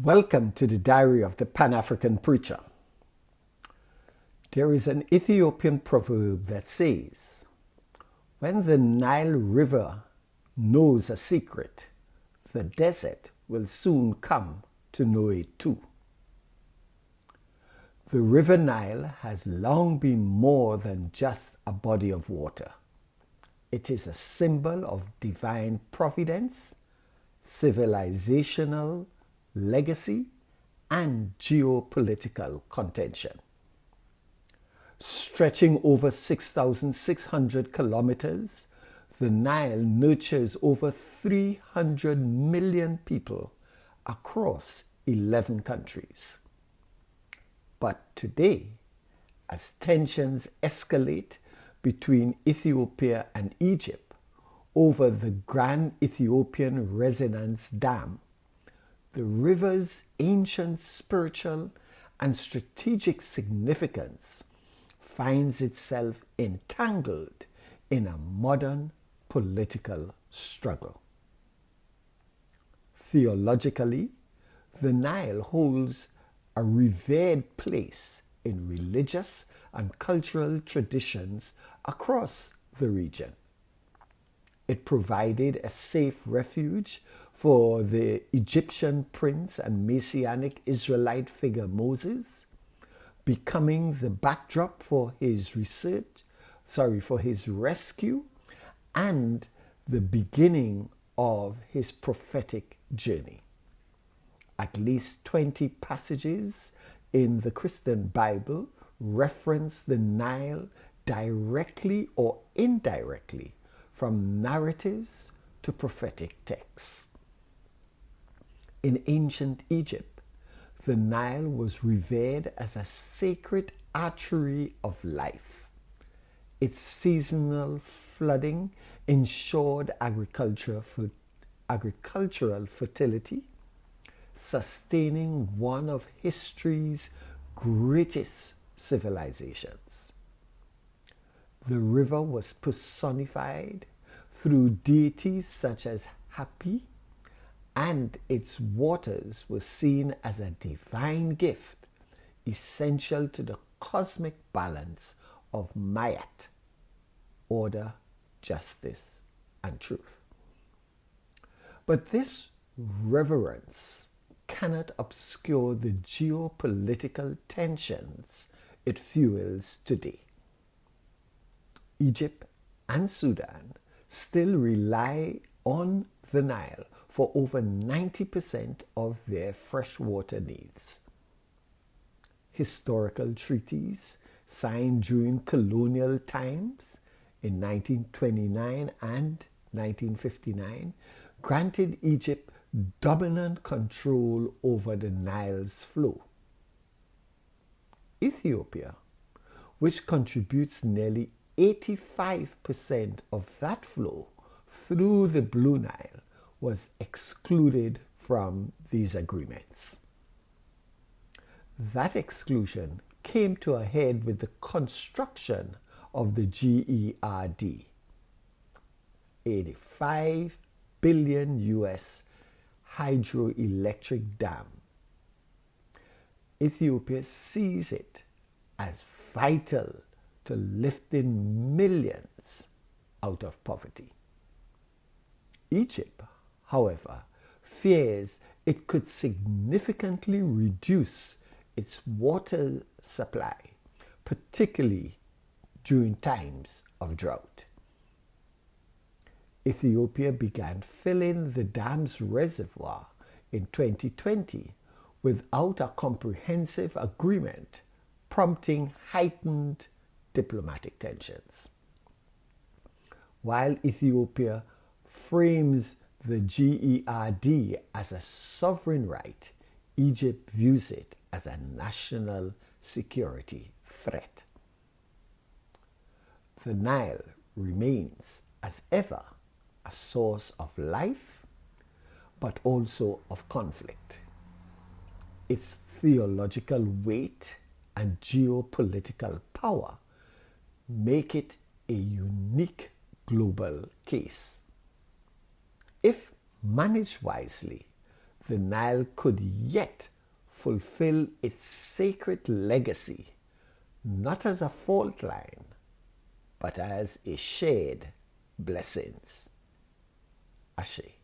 Welcome to the Diary of the Pan-African Preacher. There is an Ethiopian proverb that says, when the Nile River knows a secret, the desert will soon come to know it too. The River Nile has long been more than just a body of water. It is a symbol of divine providence, civilizational legacy, and geopolitical contention. Stretching over 6,600 kilometers, the Nile nurtures over 300 million people across 11 countries. But today, as tensions escalate between Ethiopia and Egypt over the Grand Ethiopian Resonance Dam, the river's ancient spiritual and strategic significance finds itself entangled in a modern political struggle. Theologically, the Nile holds a revered place in religious and cultural traditions across the region. It provided a safe refuge for the Egyptian prince and messianic Israelite figure Moses, becoming the backdrop for his rescue and the beginning of his prophetic journey. At least 20 passages in the Christian Bible reference the Nile directly or indirectly, from narratives to prophetic texts. In ancient Egypt, the Nile was revered as a sacred artery of life. Its seasonal flooding ensured agricultural fertility, sustaining one of history's greatest civilizations. The river was personified through deities such as Hapi, and its waters were seen as a divine gift essential to the cosmic balance of Mayat, order, justice, and truth. But this reverence cannot obscure the geopolitical tensions it fuels today. Egypt and Sudan still rely on the Nile for over 90% of their freshwater needs. Historical treaties signed during colonial times in 1929 and 1959 granted Egypt dominant control over the Nile's flow. Ethiopia, which contributes nearly 85% of that flow through the Blue Nile, was excluded from these agreements. That exclusion came to a head with the construction of the GERD, $85 billion US hydroelectric dam. Ethiopia sees it as vital to lifting millions out of poverty. Egypt, however, fears it could significantly reduce its water supply, particularly during times of drought. Ethiopia began filling the dam's reservoir in 2020 without a comprehensive agreement, prompting heightened diplomatic tensions. While Ethiopia frames the GERD as a sovereign right, Egypt views it as a national security threat. The Nile remains, as ever, a source of life, but also of conflict. Its theological weight and geopolitical power make it a unique global case. If managed wisely, the Nile could yet fulfill its sacred legacy, not as a fault line, but as a shared blessings. Ashe.